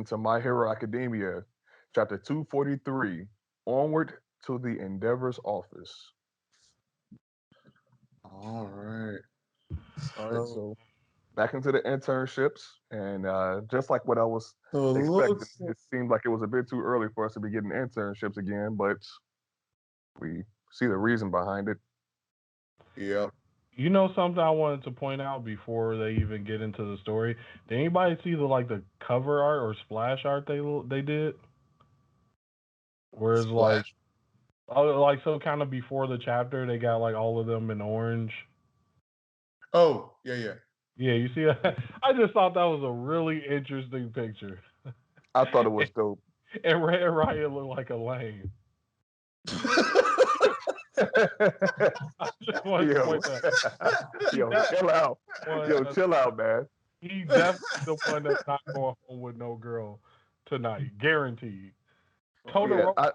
to My Hero Academia, chapter 243, Onward to the Endeavor's Office. All right. All right, so back into the internships, and just like what I was So it expecting, looks it seemed like it was a bit too early for us to be getting internships again, but we see the reason behind it. Yep. You know something I wanted to point out before they even get into the story? Did anybody see the cover art or splash art they did? Where it's Splash. so kind of before the chapter they got like all of them in orange. Oh, yeah. Yeah, you see that? I just thought that was a really interesting picture. I thought it was dope. And Red Riot looked like a lame. I just wanted to point that. Yo, chill out. Chill out, man. He definitely the one that's not going home with no girl tonight, guaranteed. Todoroki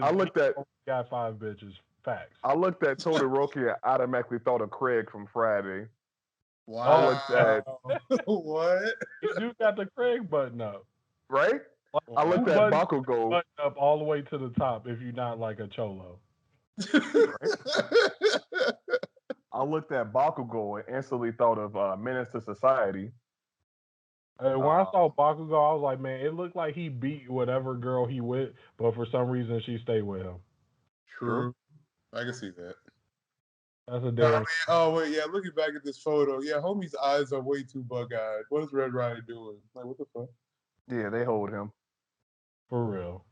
I looked at got 5 bitches. Facts. I looked at Todoroki and automatically thought of Craig from Friday. Wow. I looked at what? You do got the Craig button up, right? I looked at Bakugou button up all the way to the top. If you're not like a cholo. I looked at Bakugou and instantly thought of Menace to Society. When I saw Bakugou, I was like, man, it looked like he beat whatever girl he with, but for some reason she stayed with him. True. I can see that. That's a damn. Oh wait, yeah. Looking back at this photo, yeah, homie's eyes are way too bug-eyed. What is Red Riot doing? Like, what the fuck? Yeah, they hold him. For real.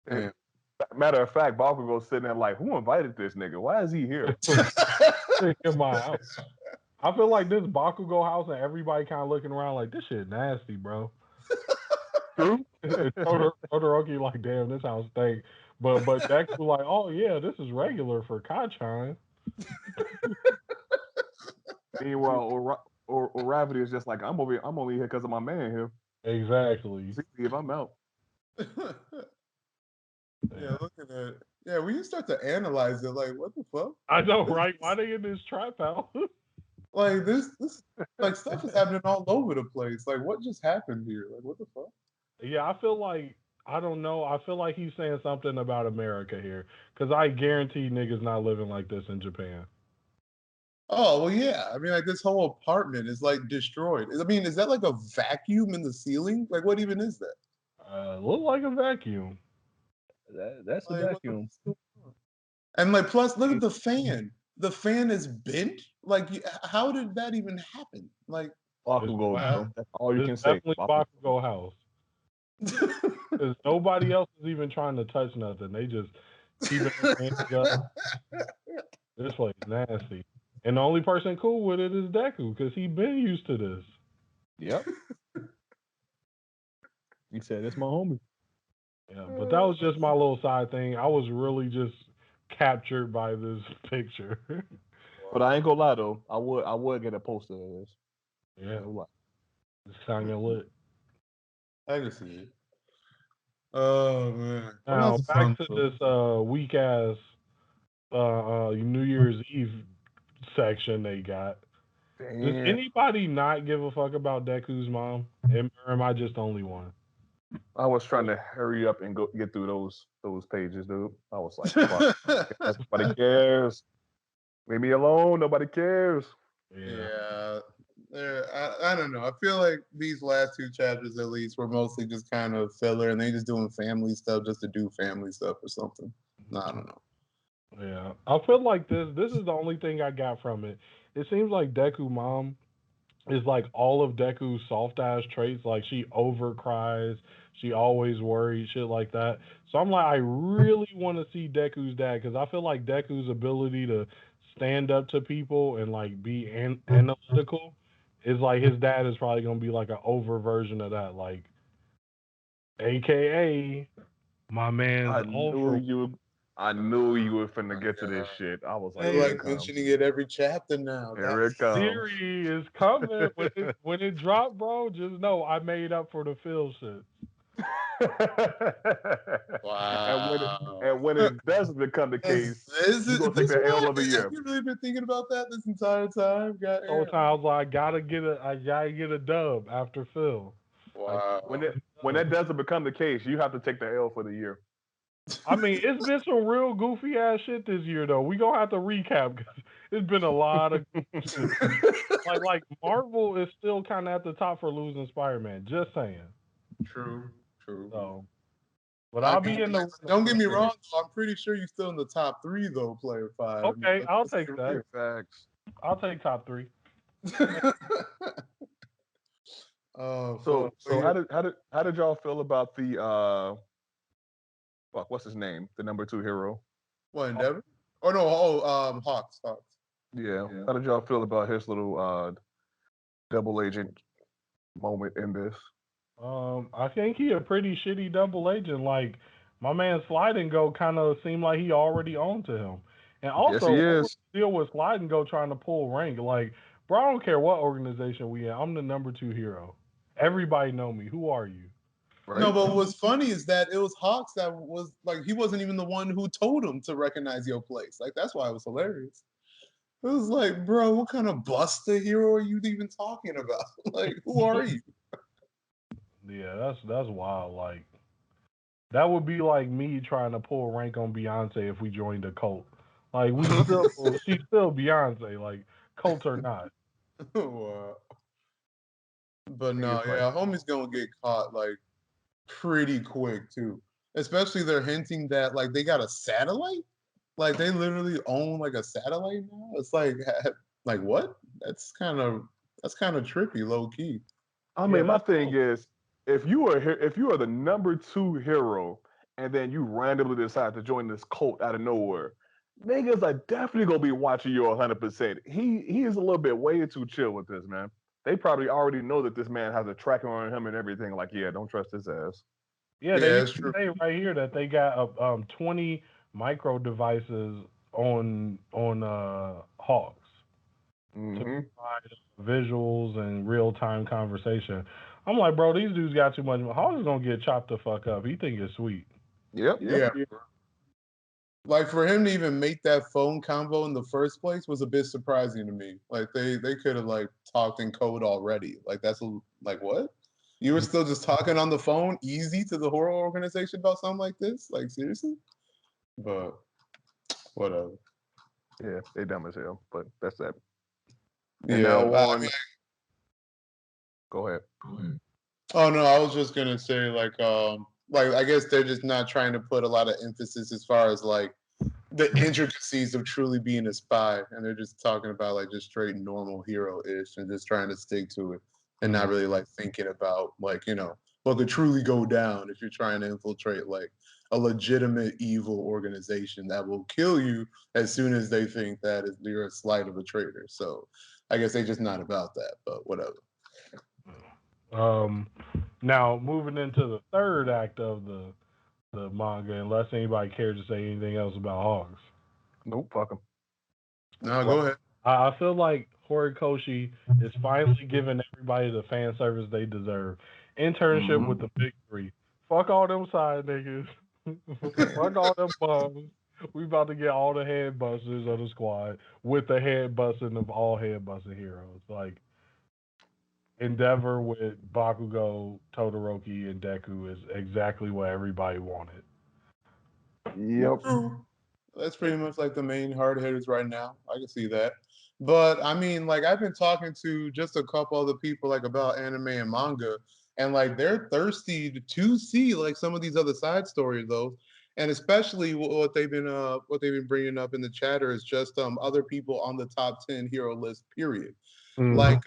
Yeah. Matter of fact, Bakugou's sitting there like, who invited this nigga? Why is he here? In my house. I feel like this Bakugou house and everybody kind of looking around like, this shit nasty, bro. True. Todoroki like, damn, this house stink. But Deku like, oh yeah, this is regular for Kachan. Meanwhile, Oravity is just like, I'm only here because of my man here. Exactly. See if I'm out. Yeah, looking at yeah, when you start to analyze it, like, what the fuck? I know, right? Why they in this trap house? Like this like stuff is happening all over the place. Like, what just happened here? Like, what the fuck? Yeah, I feel like I don't know. I feel like he's saying something about America here, because I guarantee niggas not living like this in Japan. Oh well, yeah. I mean, like this whole apartment is like destroyed. I mean, is that like a vacuum in the ceiling? Like, what even is that? Look like a vacuum. That's a vacuum. And like, plus, look at the fan. The fan is bent. Like, how did that even happen? Like, Bakugou, bro. That's all you can say. Definitely Bakugou house. Because nobody else is even trying to touch nothing. They just keeping their hands up. This place nasty. And the only person cool with it is Deku, because he been used to this. Yep. He said, it's my homie. Yeah, but that was just my little side thing. I was really just captured by this picture. But I ain't gonna lie though, I would get a poster of this. Yeah. It's kind of lit. I can see it. Oh man. Now back to this weak ass New Year's Eve section they got. Damn. Does anybody not give a fuck about Deku's mom? Or am I just the only one? I was trying to hurry up and get through those pages, dude. I was like, fuck. Nobody cares. Leave me alone. Nobody cares. Yeah. I don't know. I feel like these last 2 chapters, at least, were mostly just kind of filler, and they just doing family stuff just to do family stuff or something. No, I don't know. Yeah, I feel like this is the only thing I got from it. It seems like Deku mom is like all of Deku's soft ass traits. Like she over cries, she always worries, shit like that. So I'm like, I really want to see Deku's dad, because I feel like Deku's ability to stand up to people and like be analytical is like his dad is probably gonna be like an over version of that, like, AKA my man's over. I knew you were finna get to this shit. I was like, I like mentioning it every chapter now. Here it comes. Theory is coming. When it dropped, bro, just know I made up for the Phil shit. Wow. And when it does become the case, you're gonna take the L of the year. Have you really been thinking about that this entire time? Whole time I was like, I gotta get a dub after Phil. Wow. When when that doesn't become the case, you have to take the L for the year. I mean, it's been some real goofy ass shit this year, though. We gonna have to recap because it's been a lot of shit. Like Marvel is still kind of at the top for losing Spider-Man. Just saying. True. So, but I'll be in the. Don't get me wrong. I'm pretty sure you're still in the top 3 though, Player 5. Okay, I'll take that. Facts. I'll take top 3. Oh, so how did y'all feel about the what's his name? The number 2 hero. What, Endeavor? Oh no, Hawks. Yeah. How did y'all feel about his little double agent moment in this? I think he a pretty shitty double agent. Like my man Slide and Go kind of seemed like he already owned to him. And also, Yes, he is. deal with Slide and Go trying to pull rank. Like, bro, I don't care what organization we in. I'm the number 2 hero. Everybody know me. Who are you? Right? No, but what's funny is that it was Hawks that was like he wasn't even the one who told him to recognize your place. Like that's why it was hilarious. It was like, bro, what kind of buster hero are you even talking about? Like, who are you? Yeah, that's wild. Like, that would be like me trying to pull rank on Beyonce if we joined a cult. Like, she's still Beyonce. Like, cult or not. Wow. But no, yeah, homie's gonna get caught like pretty quick too. Especially they're hinting that like they got a satellite. Like they literally own like a satellite now. It's like what? That's kind of trippy, low key. I mean, my thing is, if you are the number 2 hero, and then you randomly decide to join this cult out of nowhere, niggas are definitely gonna be watching you 100%. He is a little bit way too chill with this, man. They probably already know that this man has a tracker on him and everything. Like, yeah, don't trust his ass. Yeah, they say right here that they got 20 micro devices on HAWKS to provide visuals and real time conversation. I'm like, bro, these dudes got too much. HAWKS is gonna get chopped the fuck up. He think it's sweet. Yep. Yeah. Like for him to even make that phone combo in the first place was a bit surprising to me. Like they could have like talked in code already. Like that's like what? You were still just talking on the phone easy to the horror organization about something like this? Like seriously? But whatever. Yeah, they dumb as hell, but that's that. And now go ahead. Oh no, I was just gonna say like I guess they're just not trying to put a lot of emphasis as far as like the intricacies of truly being a spy, and they're just talking about like just straight normal hero-ish and just trying to stick to it and not really like thinking about like, you know, what could truly go down if you're trying to infiltrate like a legitimate evil organization that will kill you as soon as they think that you're a slight of a traitor. So I guess they're just not about that, but whatever. Now moving into the third act of the manga, unless anybody cares to say anything else about HAWKS. Nope, fuck them. No, go ahead. I feel like Horikoshi is finally giving everybody the fan service they deserve. Internship with the big 3. Fuck all them side niggas. Fuck all them bums. We about to get all the head busters of the squad with the head busting of all head busting heroes. Like Endeavor with Bakugou, Todoroki, and Deku is exactly what everybody wanted. Yep. That's pretty much like the main hard hitters right now. I can see that. But I mean, like I've been talking to just a couple other people like about anime and manga, and like they're thirsty to see like some of these other side stories though. And especially what they've been bringing up in the chatter is just other people on the top 10 hero list, period. Like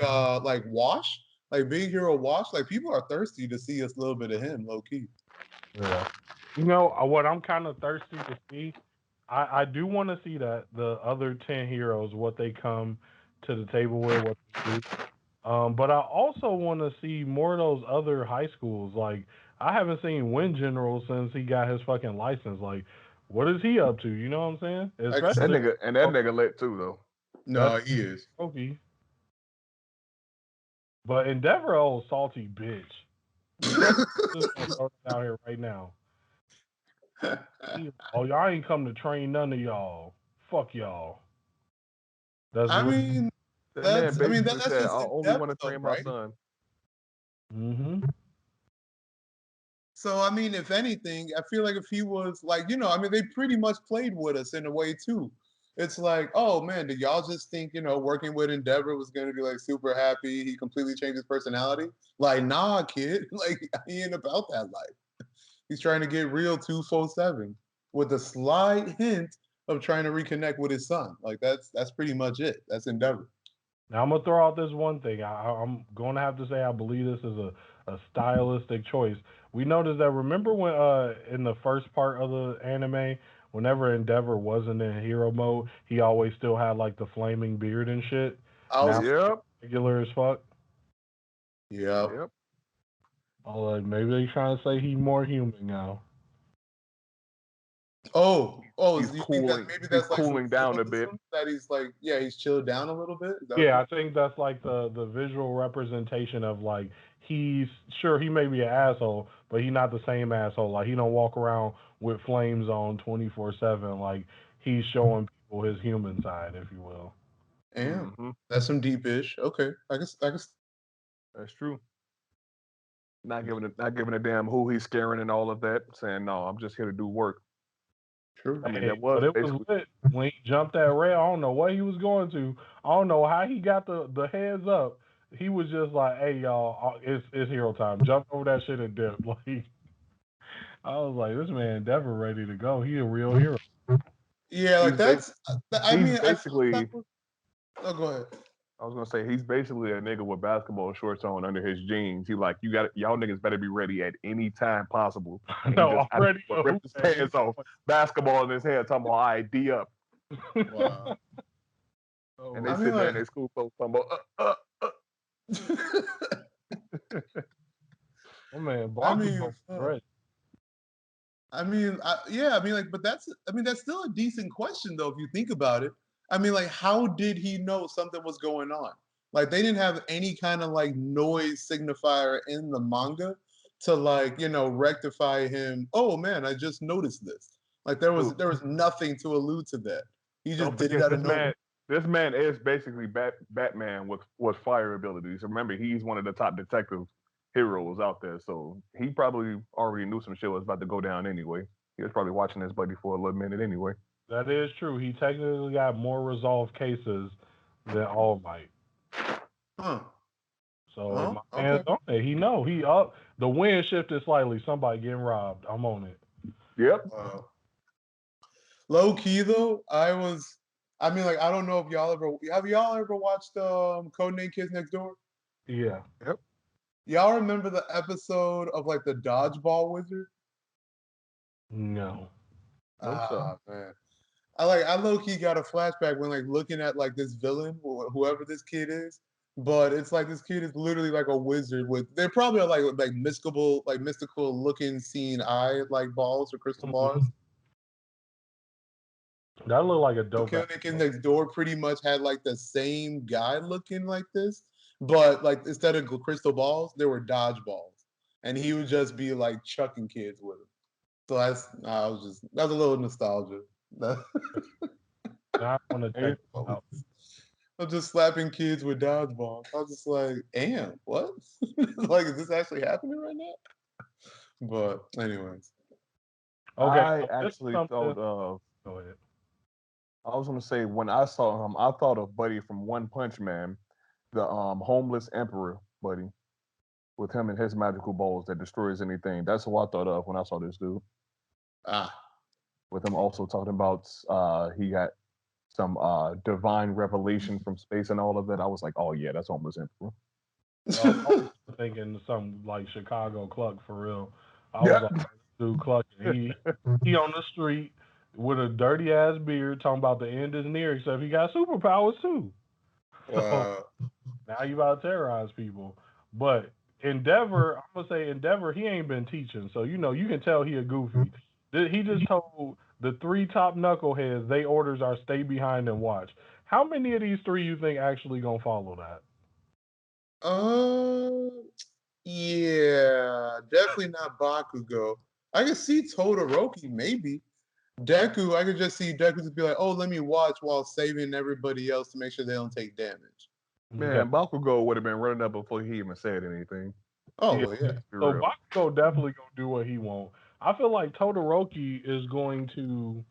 Wash, like Big Hero Wash, like people are thirsty to see a little bit of him, low key. Yeah. You know what I'm kind of thirsty to see? I do want to see that the other 10 heroes, what they come to the table with, what they do. But I also want to see more of those other high schools. Like I haven't seen Wind General since he got his fucking license. Like, what is he up to? You know what I'm saying? Especially that nigga lit too though. No, he is. Okay. But Endeavor, old salty bitch. Just gonna throw it out here right now. Oh, y'all ain't come to train none of y'all. Fuck y'all. That's I mean, that's I only want to train my son. Mm-hmm. So I mean, if anything, I feel like if he was like, I mean, they pretty much played with us in a way too. It's like, oh man, did y'all just think, working with Endeavor was gonna be like super happy? He completely changed his personality. Like, nah, kid. Like, he ain't about that life. He's trying to get real 247 with a slight hint of trying to reconnect with his son. Like that's pretty much it. That's Endeavor. Now I'm gonna throw out this one thing. I'm going to have to say I believe this is a stylistic choice. We noticed that. Remember when in the first part of the anime, whenever Endeavor wasn't in hero mode, he always still had like the flaming beard and shit. I Now was, Yep. regular as fuck. yeah. Yep. Oh, like maybe they trying to say he more human now. Oh, He's you think that cooling. maybe He's that's like some cooling down a bit. symbolism that he's like, yeah, he's chilled down a little bit? Is that what Yeah, I think that's like the visual representation of like he's sure he may be an asshole, but he's not the same asshole. Like he don't walk around with flames on 24/7. Like he's showing people his human side, if you will. Damn, Hmm. that's some deep-ish. Okay, I guess. That's true. Not giving a damn who he's scaring and all of that. Saying no, I'm just here to do work. True. I mean, Hey, that was but it was basically. lit when he jumped that rail. I don't know what he was going to. I don't know how he got the heads up. He was just like, "Hey y'all, it's hero time. Jump over that shit and dip." Like I was like, "This man Dever ready to go. He a real hero." Yeah, like He's bas- that's. I he's mean, I thought that basically. was. Oh, go ahead. I was gonna say he's basically a nigga with basketball shorts on under his jeans. He like you got y'all niggas better be ready at any time possible. And he No, just I'm out of ready to nowhere hoop ripped his at any pants off, basketball in his hand, talking about ID up. point. Wow. And Oh, they I mean, sit there like. in their school clothes talking about oh man, I Bakugou mean, was ready. yeah, I mean, like, but that's still a decent question though, if you think about it. I mean, like, how did he know something was going on? Like, they didn't have any kind of like noise signifier in the manga to like, rectify him. Oh man, I just noticed this. Like, there was Dude, there was nothing to allude to that. He just don't did it forget out of this nowhere. man. This man is basically Batman with fire abilities. Remember, he's one of the top detective heroes out there, so he probably already knew some shit was about to go down anyway. He was probably watching his buddy for a little minute anyway. That is true. He technically got more resolved cases than All Might. Huh. So Oh, my man's okay. on it. He know he up. The wind shifted slightly. Somebody getting robbed. I'm on it. Yep. Low key though, I mean, like, I don't know if y'all ever watched Codename Kids Next Door? Yeah. Yep. Y'all remember the episode of like the dodgeball wizard? No. No sir. Ah man. I low key got a flashback when like looking at like this villain, whoever this kid is. But it's like this kid is literally like a wizard with they're probably like mystical looking seeing eye like balls or crystal bars. Mhm. That looked like a dope Killing Kids episode. Next Door pretty much had like the same guy looking like this, but like instead of crystal balls, there were dodgeballs, and he would just be like chucking kids with them. So that's a little nostalgia. Now I want to check Ain't it out. I'm just slapping kids with dodgeballs. I was just like, damn, what? Like, is this actually happening right now? But anyways, Okay, I so this is actually something. thought of. Go ahead. I was gonna say when I saw him, I thought of Buddy from One Punch Man, the homeless emperor Buddy, with him and his magical balls that destroys anything. That's who I thought of when I saw this dude. ah, With him also talking about he got some divine revelation from space and all of that. I was like, oh yeah, that's homeless emperor. I was thinking some like Chicago Cluck for real. I was Yeah. like, dude, clucking. He on the street with a dirty ass beard, talking about the end is near. Except he got superpowers too. So wow. now you about to terrorize people. But Endeavor, I'm gonna say Endeavor, he ain't been teaching, so you can tell he a goofy. He just told the three top knuckleheads they orders are stay behind and watch. How many of these three you think actually gonna follow that? Uh, yeah, definitely not Bakugo. I can see Todoroki maybe. Deku, I could just see Deku just be like, "Oh, let me watch while saving everybody else to make sure they don't take damage." Okay. Man, Bakugou would have been running up before he even said anything. Oh, Yeah. well, yeah. Be So real. Bakugo definitely gonna do what he want. I feel like Todoroki is going to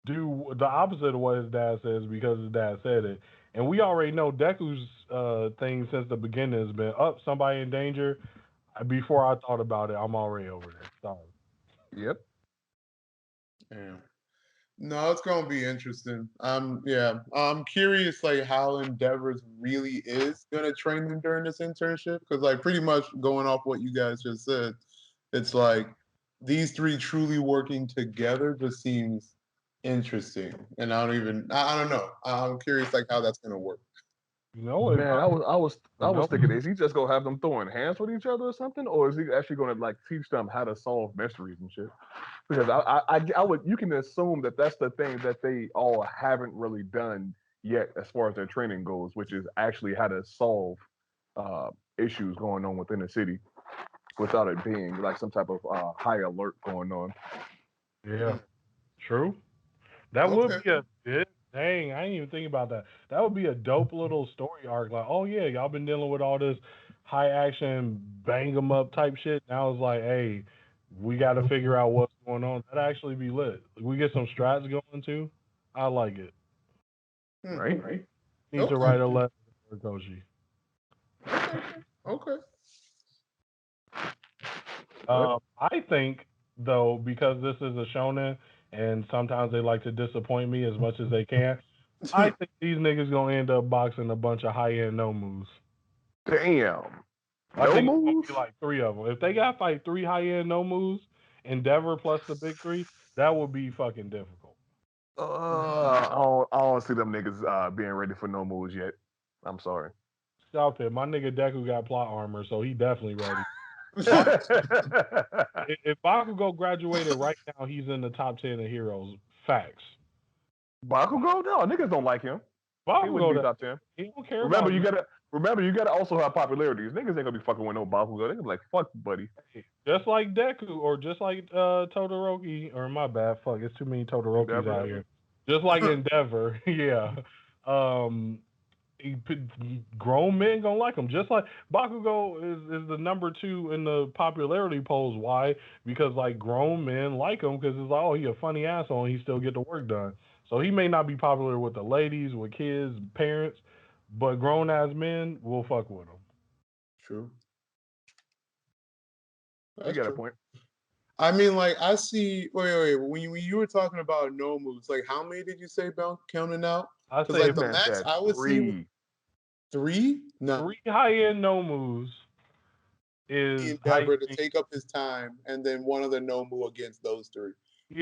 do the opposite of what his dad says because his dad said it. And we already know Deku's thing since the beginning has been up somebody in danger. Before I thought about it, I'm already over there. Sorry. Yep. Yeah. No, it's gonna be interesting. Yeah, I'm curious like how Endeavors really is gonna train them during this internship because like pretty much going off what you guys just said, it's like these three truly working together just seems interesting, and I don't know. I'm curious like how that's gonna work. You know it. Man, I was Go. thinking, is he just gonna have them throwing hands with each other or something, or is he actually gonna like teach them how to solve mysteries and shit? Because I would, you can assume that that's the thing that they all haven't really done yet as far as their training goes, which is actually how to solve uh, issues going on within the city without it being like some type of high alert going on. Yeah. Mm, True. That would okay. be a good dang. I didn't even think about that. That would be a dope little story arc. Like, oh yeah, y'all been dealing with all this high action bang 'em up type shit. Now it's like, hey, we got to figure out what's going on. That actually be lit. We get some strats going too. I like it. Hmm. Right? Need to Okay. write a letter for Koshi. Okay. Okay. But I think though, because this is a shonen, and sometimes they like to disappoint me as much as they can. I think these niggas gonna end up boxing a bunch of high end no moves. damn, I no think it's gonna moves. be like three of them. If they got fight three high end no moves, Endeavor plus the big three, that would be fucking difficult. I don't see them niggas being ready for no moves yet. I'm sorry. Stop it. My nigga Deku got plot armor, so he definitely ready. Bak- Bakugo, if Bakugo graduated right now, he's in the top 10 of heroes. Facts. no, niggas don't like him. He wouldn't Bakugo, be top 10. he don't care Remember, about you you. gotta also have popularities. Niggas ain't gonna be fucking with no Bakugo. They gonna be like, fuck, buddy. Just like Deku, or just like Todoroki, or my bad, fuck, it's too many Todorokis Endeavor. out here. Just like Endeavor, yeah. Um, grown men gonna like him. Just like Bakugo is the number two in the popularity polls. Why? Because like grown men like him because it's like, oh, he a funny asshole and he still get the work done. So he may not be popular with the ladies, with kids, parents, but grown ass men will fuck with him. True. You That's got a true. point. I mean, like I see. Wait. When you were talking about no moves, like how many did you say about counting out? I Because say like This if the man max said I would see was 3. three. No, three high end no moves is how you Endeavor to think. take up his time, and then one other no move against those three.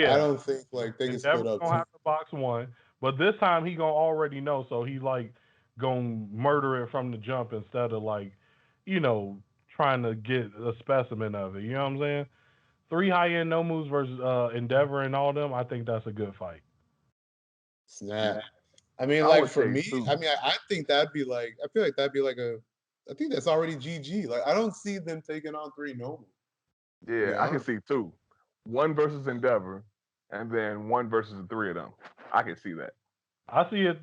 I Yeah, don't think like they can Endeavor's split up gonna two. have to box one, but this time he gonna already know, so he like gonna murder it from the jump instead of like, you know, trying to get a specimen of it. You know what I'm saying? Three high end no moves versus Endeavor and all them. I think that's a good fight. Snap. I mean, I like would for say me, 2. I think that'd be like I feel like that'd be like a. I think that's already GG. Like I don't see them taking on three no moves. To Yeah, be I can honest. see 2. One versus Endeavor, and then one versus the three of them. I can see that. I see it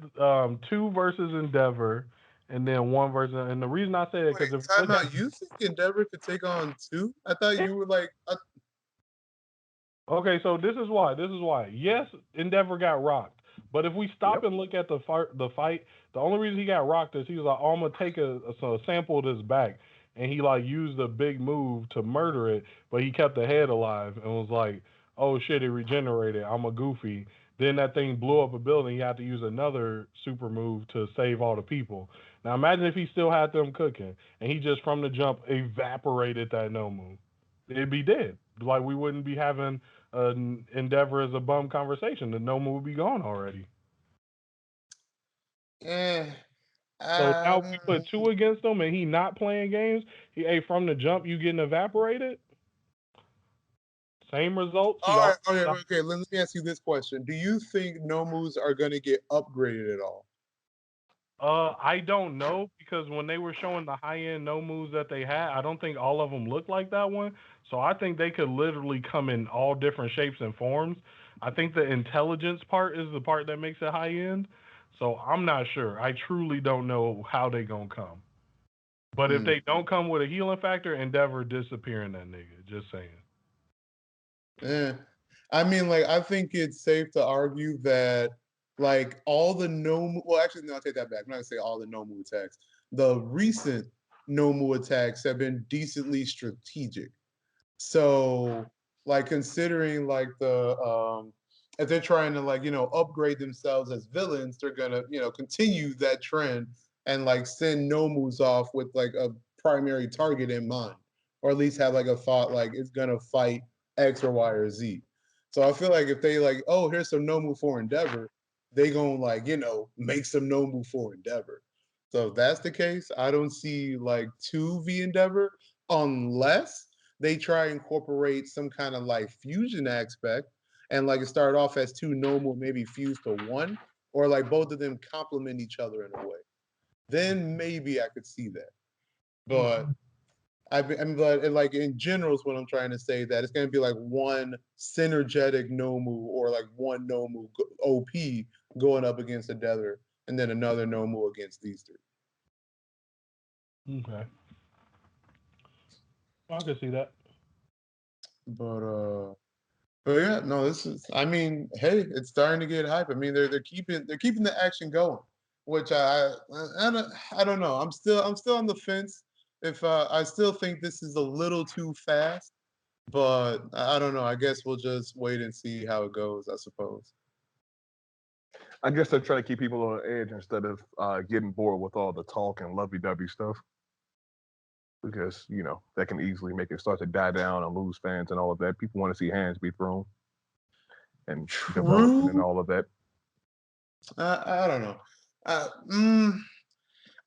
two versus Endeavor, and then one versus. And the reason I say it Wait, because if you time look at out. You think Endeavor could take on two? I thought you were like, okay, so this is why. This is why. Yes, Endeavor got rocked, but if we stop Yep. and look at the fight, the only reason he got rocked is he was like, "Oh, I'm gonna take a sample of this back," and he like used a big move to murder it, but he kept the head alive and was like, "Oh shit, it regenerated. I'm a goofy." Then that thing blew up a building. He had to use another super move to save all the people. Now imagine if he still had them cooking and he just from the jump evaporated that no move. It'd be dead. Like we wouldn't be having Endeavor as a bum conversation. The Noma would be gone already. eh. So now Um, we put two against him and he not playing games. Hey, from the jump, you getting evaporated. Same results. He all all. right, okay. Let me ask you this question: do you think no moves are going to get upgraded at all? I don't know because when they were showing the high end no moves that they had, I don't think all of them looked like that one. So I think they could literally come in all different shapes and forms. I think the intelligence part is the part that makes it high end. So I'm not sure. I truly don't know how they gonna come. But if they don't come with a healing factor, Endeavor disappearing that nigga. Just saying. Yeah. I mean, like, I think it's safe to argue that, like, all the Nomu, well, actually, no, I'll take that back. I'm not going to say all the Nomu attacks. The recent Nomu attacks have been decently strategic. So, like, considering, like, if they're trying to, like, upgrade themselves as villains, they're going to, continue that trend and, like, send Nomus off with, like, a primary target in mind, or at least have, like, a thought, like, it's going to fight X or Y or Z. So I feel like if they like, oh, here's some Nomu for Endeavor, they gonna like, make some Nomu for Endeavor. So if that's the case, I don't see like 2v Endeavor unless they try and incorporate some kind of like fusion aspect and like it started off as 2 Nomu maybe fused to 1, or like both of them complement each other in a way. Then maybe I could see that. But but like in general is what I'm trying to say, that it's going to be like one synergetic Nomu or like one Nomu OP going up against Endeavor, and then another Nomu against these 3. Okay. I can see that. But yeah, no, this is. I mean, hey, it's starting to get hype. I mean, they're keeping the action going, which I don't know. I'm still on the fence. If I still think this is a little too fast, but I don't know. I guess we'll just wait and see how it goes, I suppose. I guess they're trying to keep people on edge instead of getting bored with all the talk and lovey-dovey stuff. Because, that can easily make it start to die down and lose fans and all of that. People want to see hands be thrown and development and all of that. I don't know.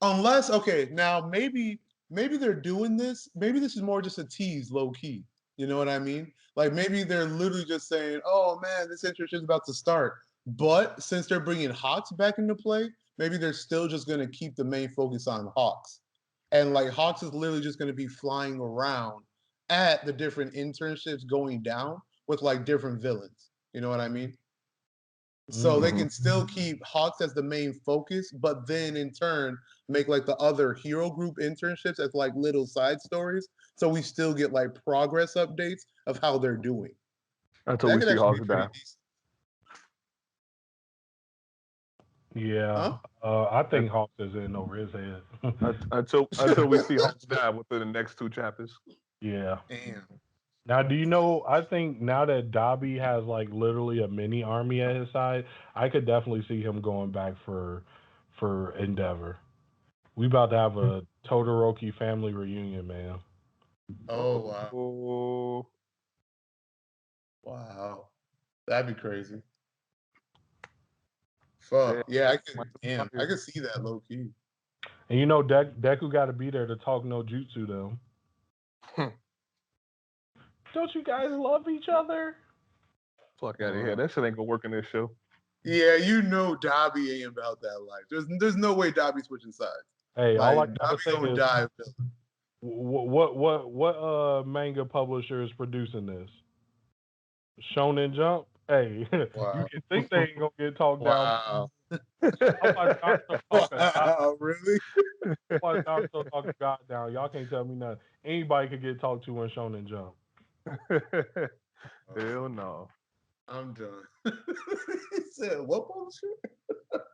Unless, okay, now maybe they're doing this. Maybe this is more just a tease, low key. You know what I mean? Like maybe they're literally just saying, "Oh man, this internship is about to start." But since they're bringing Hawks back into play, maybe they're still just going to keep the main focus on Hawks, and like Hawks is literally just going to be flying around at the different internships going down with like different villains. You know what I mean? So they can still keep Hawks as the main focus, but then in turn make like the other hero group internships as like little side stories. So we still get like progress updates of how they're doing. Until we see Hawks die. Yeah, I think Hawks is in over his head. until we see Hawks die within the next 2 chapters. Yeah. Damn. Now, do you know? I think now that Dabi has like literally a mini army at his side, I could definitely see him going back for Endeavor. We about to have a Todoroki family reunion, man. Oh wow! Wow, that'd be crazy. Fuck yeah! I could see that low key. And Deku got to be there to talk no jutsu though. Don't you guys love each other? Fuck out of here! That shit ain't gonna work in this show. Yeah, Dabi ain't about that life. There's no way Dabi's switching sides. Hey, like, all I gotta say is, die. What manga publisher is producing this? Shonen Jump. Hey, Wow. You can think they ain't gonna get talked down. Wow. Wow, really? Naruto talking God down. Y'all can't tell me nothing. Anybody could get talked to in Shonen Jump. Hell no. I'm done. He said, what bullshit?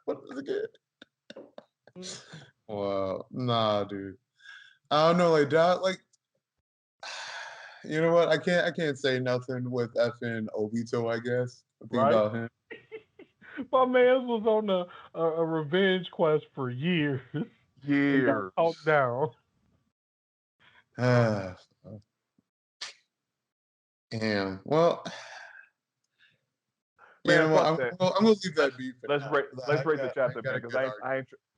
What is it again? Wow. Nah, dude. I don't know, like you know what? I can't say nothing with effing Obito, I guess. Think about him. My man was on a revenge quest for years. He got talked down. Damn. Well, man, you know what? I'm gonna leave that beef. Let's rate the chapter, man, because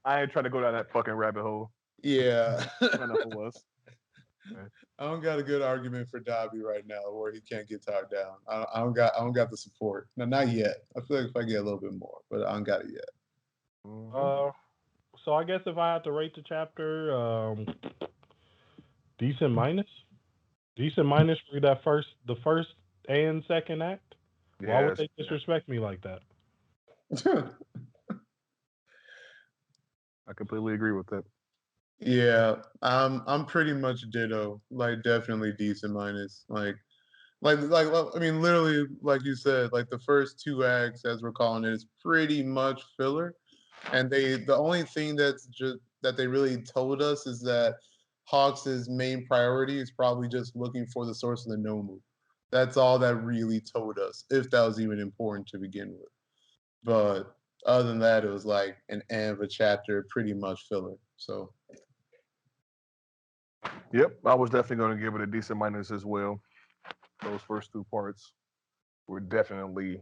I ain't trying to go down that fucking rabbit hole. Yeah. Enough of us. I don't got a good argument for Dabi right now where he can't get talked down. I don't got the support. No, not yet. I feel like if I get a little bit more, but I don't got it yet. So I guess if I have to rate the chapter, decent minus for the first and second act. Yes. Why would they disrespect me like that? I completely agree with that. Yeah, I'm pretty much ditto. Like definitely decent minus. I mean, literally, like you said, like the first two acts, as we're calling it, is pretty much filler. And the only thing that's just that they really told us is that Hawks' main priority is probably just looking for the source of the Nomu. That's all that really told us, if that was even important to begin with. But other than that, it was like an end of a chapter, pretty much filler. So Yep, I was definitely going to give it a decent minus as well. Those first two parts were definitely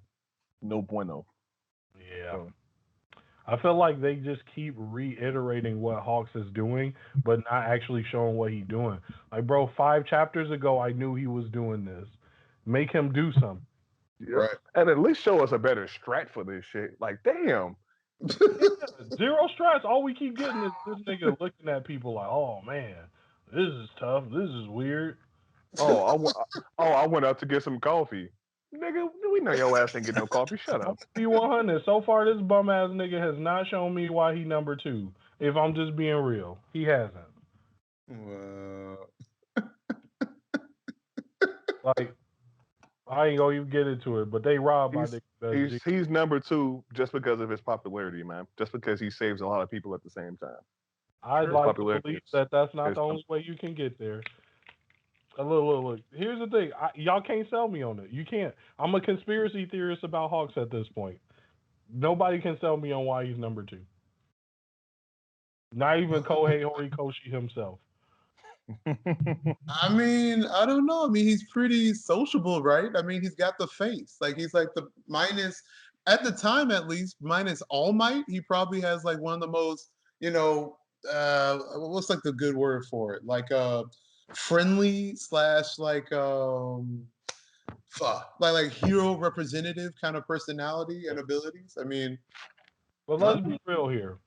no bueno. Yeah. So, I feel like they just keep reiterating what Hawks is doing, but not actually showing what he's doing. Like, bro, 5 chapters ago, I knew he was doing this. Make him do something. yep. right. And at least show us a better strat for this shit. Like, damn. Yeah, zero stress. All we keep getting is this nigga looking at people like, oh man, this is tough. This is weird. Oh, I went out to get some coffee. Nigga, we know your ass ain't get no coffee. Shut I'm up. gonna be 100. So far, this bum ass nigga has not shown me why he number two. If I'm just being real, he hasn't. Well, Like, I ain't gonna even get into it, but they robbed my He's nigga. Best G. he's number two just because of his popularity, man. Just because he saves a lot of people at the same time. I'd His like to popularity believe that that's not is the only way you can get there. Look. Here's the thing. Y'all can't sell me on it. You can't. I'm a conspiracy theorist about Hawks at this point. Nobody can sell me on why he's number two. Not even Kohei Horikoshi himself. I mean, I don't know. I mean, he's pretty sociable, right? I mean, he's got the face. Like he's like the minus at the time at least, minus All Might. He probably has like one of the most, what's like the good word for it? Like friendly slash like hero representative kind of personality and abilities. I mean, But let's be real here.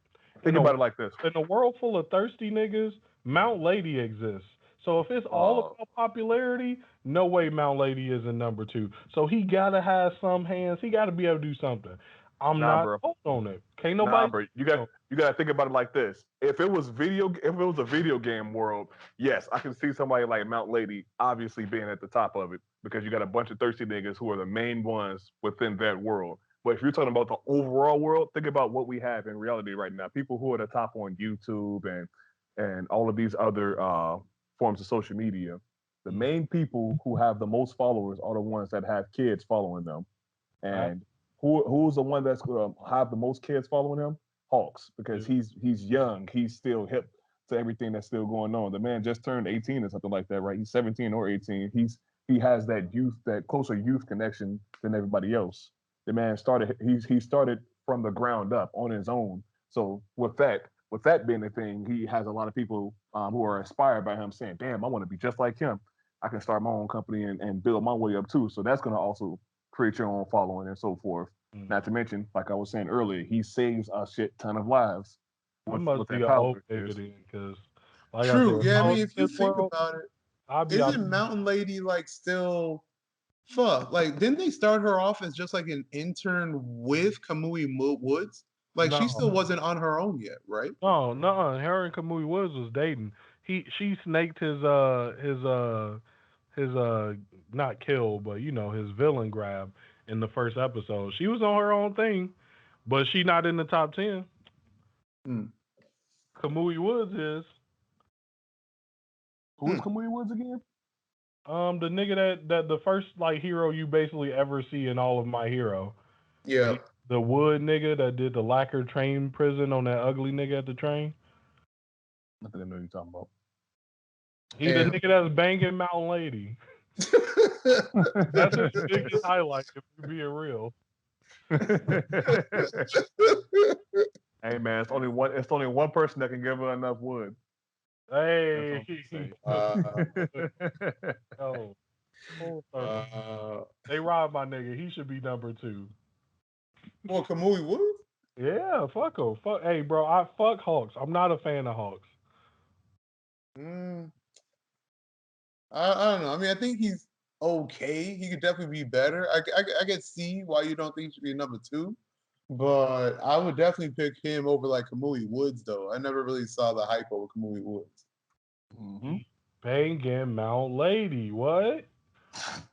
Think In a about it like this. in a world full of thirsty niggas, Mount Lady exists. So if it's all Uh, about popularity, no way Mount Lady is in number two. So he gotta have some hands. He gotta be able to do something. I'm nah, not bro. sold on it. Can't Nah, nobody. bro. You got to think about it like this. If it was a video game world, yes, I can see somebody like Mount Lady obviously being at the top of it because you got a bunch of thirsty niggas who are the main ones within that world. But if you're talking about the overall world, think about what we have in reality right now. People who are the top on YouTube and all of these other forms of social media. The main people who have the most followers are the ones that have kids following them. Right? And who's the one that's going to have the most kids following him? Hawks, because he's young. He's still hip to everything that's still going on. The man just turned 18 or something like that, right? He's 17 or 18. He has that youth, that closer youth connection than everybody else. The man started he started from the ground up on his own. So with that being the thing, he has a lot of people who are inspired by him, saying, "Damn, I want to be just like him. I can start my own company and build my way up too." So that's going to also create your own following and so forth. Mm. Not to mention, like I was saying earlier, he saves a shit ton of lives I with must be that an power old of nigga his. then, because like I said, true. if Yeah, I I was mean, in if you this think world, about it, I'd be out. isn't Mountain Lady like still fuck? Like, didn't they start her off as just like an intern with Kamui Woods? Like, she No, still wasn't on her own yet, right? no. Her and Kamui Woods was dating. She snaked his not kill, but his villain grab in the first episode. She was on her own thing, but she not in the top 10. Hmm. Kamui Woods is Who is Kamui Woods again? the nigga that the first like hero you basically ever see in all of My Hero. Yeah. The wood nigga that did the lacquer train prison on that ugly nigga at the train. I think I know what you're talking about. He the nigga that's banging Mountain Lady. That's his biggest highlight, if we're being real. Hey man, it's only one. It's only one person that can give her enough wood. That's all Hey, I'm yo, full circle. uh, They robbed my nigga. He should be number two. well, Kamui Woods? Yeah, fuck him. Fuck, hey, bro, I fuck Hawks. I'm not a fan of Hawks. Mm, I don't know. I mean, I think he's okay. He could definitely be better. I could see why you don't think he should be number two. But I would definitely pick him over like Kamui Woods, though. I never really saw the hype over Kamui Woods. Mm-hmm. Banging Mount Lady. What?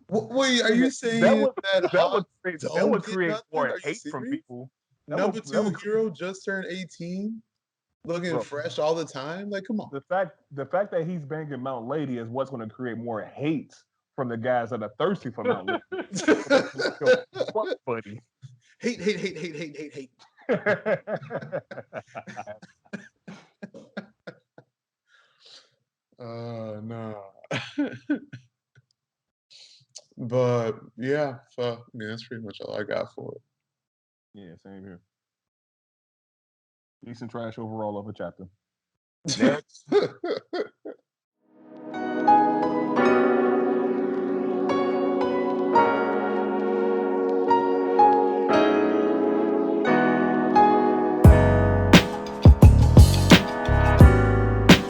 Wait, are you That saying would that that would Hawks create that don't would get create nothing? more Are you hate from serious? people. Number That two would hero just turned 18, looking bro. fresh all the time. Like, come on. The fact that he's banging Mount Lady is what's going to create more hate from the guys that are thirsty for Mount Lady. Yo, fuck buddy. Hate, hate, hate, hate, hate, hate, hate. No. But yeah, I mean, that's pretty much all I got for it. Yeah, same here. Decent trash overall of a chapter. Next.